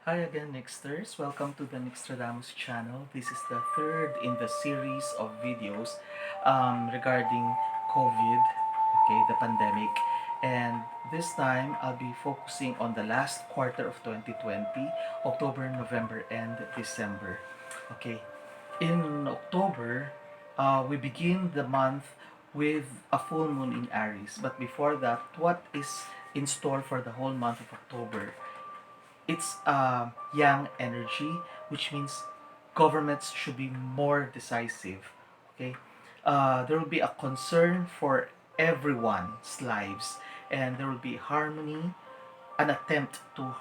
Hi again, Nixters. Welcome to the Nixtradamus channel. This is the third in the series of videos regarding COVID, okay, the pandemic. And this time, I'll be focusing on the last quarter of 2020, October, November, and December. Okay, in October, we begin the month with a full moon in Aries. But before that, what is in store for the whole month of October? It's yang energy, which means governments should be more decisive. Okay, there will be a concern for everyone's lives, and there will be harmony, an attempt to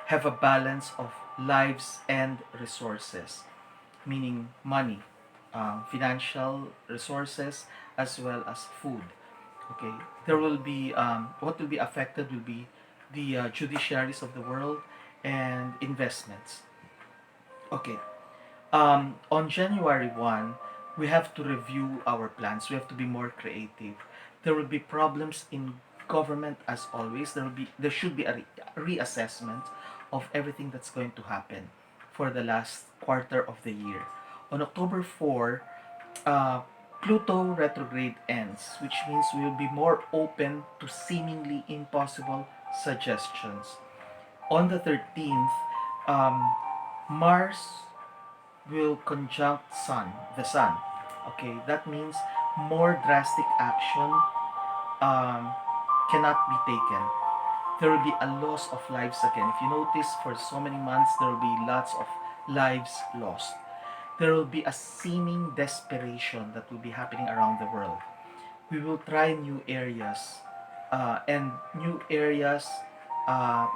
have a balance of lives and resources, meaning money, financial resources, as well as food. Okay, there will be what will be affected will be the judiciaries of the world and investments. Okay, on January 1, we have to review our plans. We have to be more creative. There will be problems in government as always. There should be a reassessment of everything that's going to happen for the last quarter of the year. On October 4, uh, Pluto retrograde ends, which means we will be more open to seemingly impossible suggestions. On the 13th, um, Mars will conjunct the Sun. Okay, that means more drastic action um, cannot be taken. There will be a loss of lives again. If you notice, for so many months, there will be lots of lives lost. There will be a seeming desperation that will be happening around the world. We will try new areas, and new areas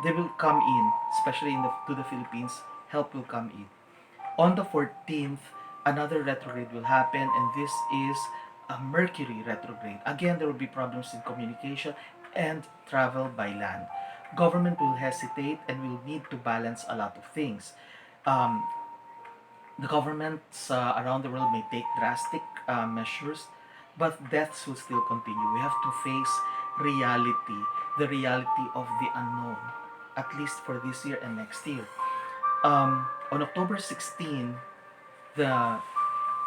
they will come in, especially to the Philippines. Help will come in. On the 14th, another retrograde will happen, and this is a Mercury retrograde. Again, there will be problems in communication and travel by land. Government will hesitate and will need to balance a lot of things. Um, the governments around the world may take drastic measures, but deaths will still continue. We have to face reality, the reality of the unknown, at least for this year and next year. On October 16, the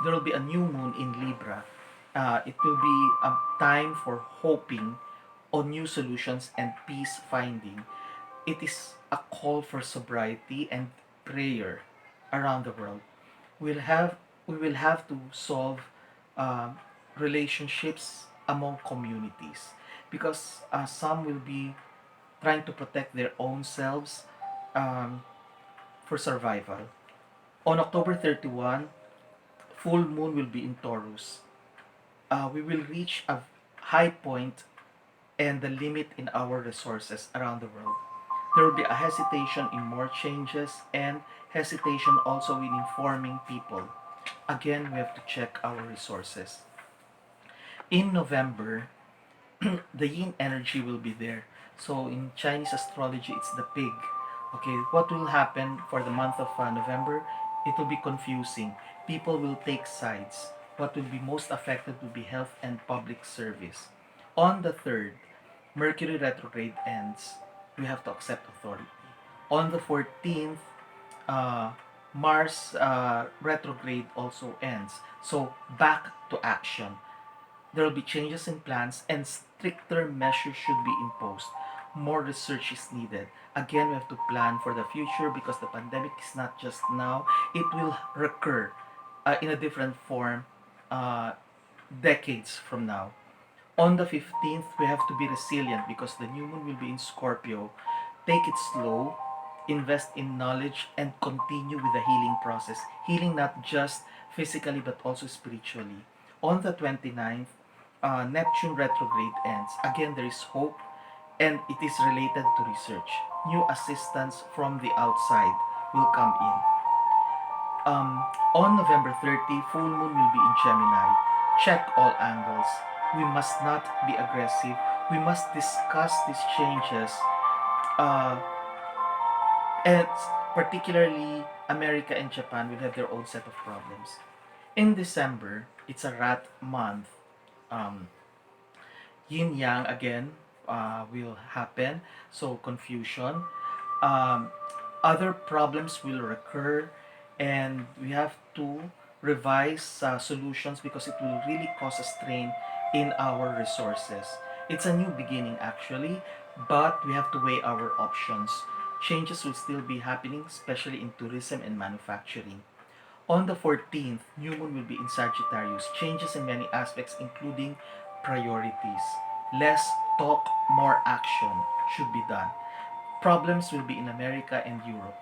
there will be a new moon in Libra. It will be a time for hoping on new solutions and peace finding. It is a call for sobriety and prayer around the world. We'll have we will have to solve um, relationships among communities because some will be trying to protect their own selves um, for survival. On October 31, full moon will be in Taurus. We will reach a high point and the limit in our resources around the world. There will be a hesitation in more changes and hesitation also in informing people. Again, we have to check our resources. In November, the yin energy will be there. So in Chinese astrology, it's the pig. Okay, what will happen for the month of November? It will be confusing. People will take sides. What will be most affected will be health and public service. On the 3rd, Mercury retrograde ends. We have to accept authority. On the 14th, uh, Mars retrograde also ends. So back to action. There will be changes in plans and stricter measures should be imposed. More research is needed. Again, we have to plan for the future because the pandemic is not just now, it will recur in a different form uh, decades from now. On the 15th, we have to be resilient because the new moon will be in Scorpio. Take it slow, invest in knowledge, and continue with the healing process. Healing not just physically but also spiritually. On the 29th, Neptune retrograde ends. Again, there is hope and it is related to research. New assistance from the outside will come in. On November 30, full moon will be in Gemini. Check all angles. We must not be aggressive. We must discuss these changes. Uh, and particularly, America and Japan will have their own set of problems. In December, it's a rat month. Um, Yin yang again will happen. So, confusion. um, other problems will recur, and we have to revise solutions because it will really cause a strain in our resources. It's a new beginning actually, but we have to weigh our options. Changes will still be happening, especially in tourism and manufacturing. On the 14th, new moon will be in Sagittarius. Changes in many aspects, including priorities. Less talk, more action should be done. Problems will be in America and Europe.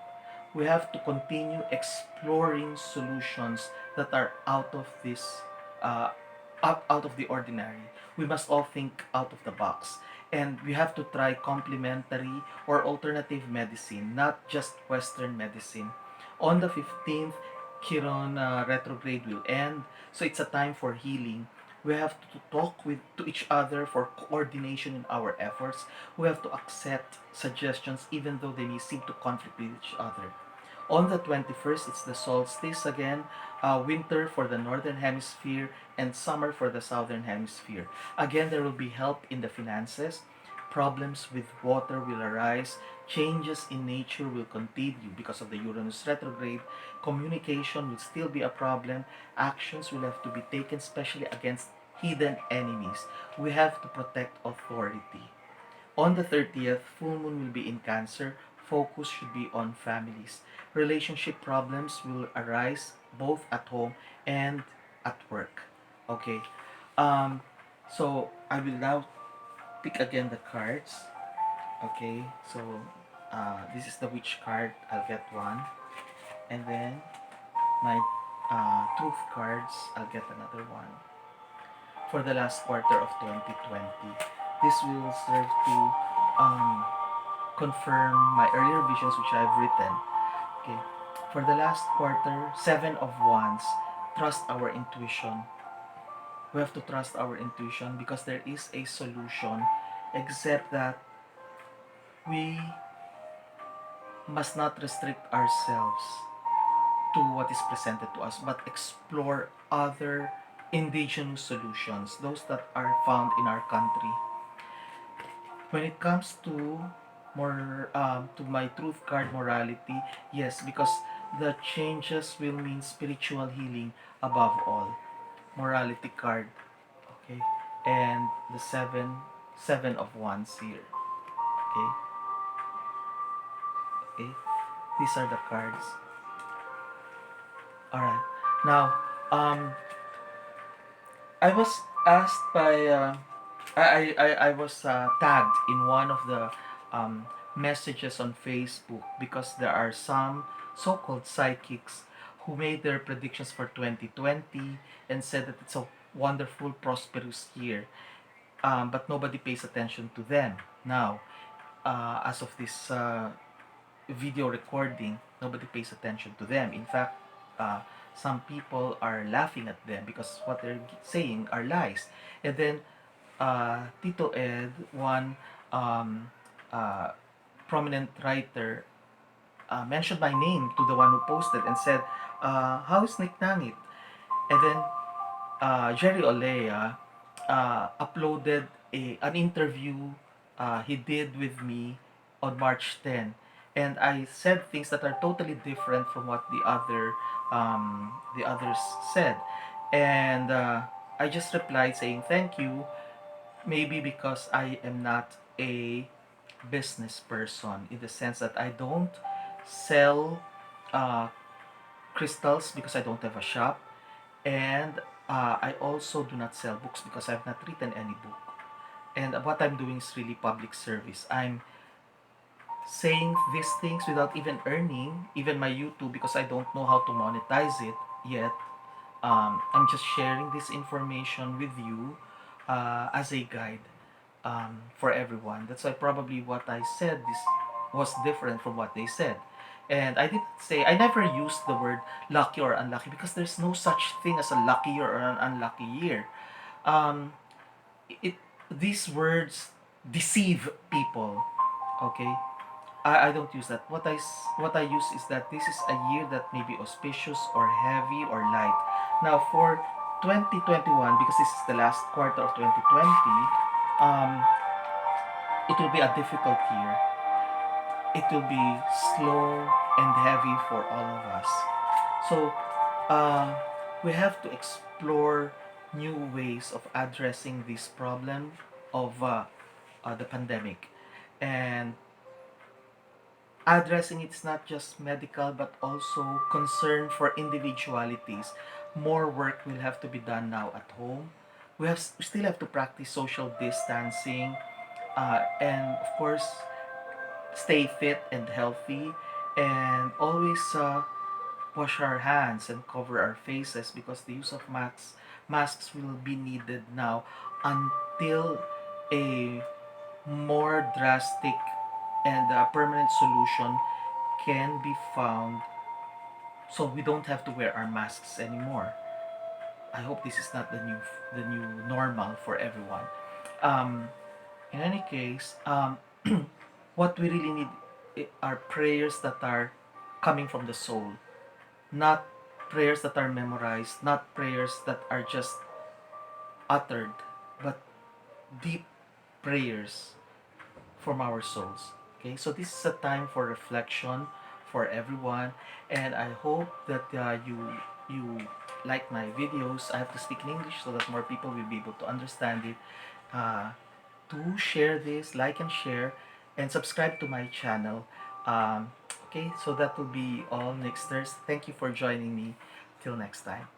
We have to continue exploring solutions that are out of this uh, out of the ordinary. We must all think out of the box, and we have to try complementary or alternative medicine, not just Western medicine. On the 15th, Chiron retrograde will end, so it's a time for healing. We have to talk with to each other for coordination in our efforts. We have to accept suggestions even though they may seem to conflict with each other. On the 21st, it's the solstice again, winter for the northern hemisphere and summer for the southern hemisphere. Again, there will be help in the finances. Problems with water will arise. Changes in nature will continue because of the Uranus retrograde. Communication will still be a problem. Actions will have to be taken, especially against hidden enemies. We have to protect authority. On the 30th, full moon will be in Cancer. Focus should be on families. Relationship problems will arise both at home and at work. Okay. Um, so I will now pick again the cards. Okay. So this is the witch card. I'll get one, and then my truth cards. I'll get another one for the last quarter of 2020. This will serve to um, confirm my earlier visions which I've written. Okay. For the last quarter, Seven of Wands, trust our intuition. We have to trust our intuition because there is a solution, except that we must not restrict ourselves to what is presented to us, but explore other indigenous solutions, those that are found in our country. When it comes to more to my truth card, morality, yes, because the changes will mean spiritual healing above all. Morality card, okay, and the seven of wands here, okay, okay. These are the cards. All right. Now, um, I was asked by I was tagged in one of the messages on Facebook because there are some so-called psychics who made their predictions for 2020 and said that it's a wonderful, prosperous year, but nobody pays attention to them. Now, as of this video recording, nobody pays attention to them. In fact, uh, some people are laughing at them because what they're saying are lies. And then Tito Ed, one um, uh, prominent writer, mentioned my name to the one who posted and said, "How's Nick Nangit?" And then Jerry Olea uploaded an interview he did with me on March 10, and I said things that are totally different from what the others said, and I just replied saying thank you, maybe because I am not a business person in the sense that I don't sell uh, crystals because I don't have a shop, and I also do not sell books because I've not written any book. And what I'm doing is really public service. I'm saying these things without even earning, even my YouTube, because I don't know how to monetize it yet. I'm just sharing this information with you as a guide for everyone. That's why probably what I said this was different from what they said. And I didn't say, I never used the word lucky or unlucky because there's no such thing as a lucky year or an unlucky year. Um, it These words deceive people. Okay, I don't use that. What I use is that this is a year that may be auspicious or heavy or light. Now for 2021, because this is the last quarter of 2020, um, it will be a difficult year. it will be slow and heavy for all of us. So uh, we have to explore new ways of addressing this problem of the pandemic. And addressing it's not just medical but also concern for individualities. More work will have to be done now at home. We still have to practice social distancing, and of course stay fit and healthy, and always wash our hands and cover our faces, because the use of masks will be needed now until a more drastic and permanent solution can be found, so we don't have to wear our masks anymore. I hope this is not the new normal for everyone. Um, in any case, what we really need are prayers that are coming from the soul, not prayers that are memorized, not prayers that are just uttered, but deep prayers from our souls. Okay, so this is a time for reflection for everyone, and I hope that you like my videos. I have to speak in English so that more people will be able to understand it. Uh, to share this, like and share, and subscribe to my channel. Okay, so that will be all next Thursday. Thank you for joining me. Till next time.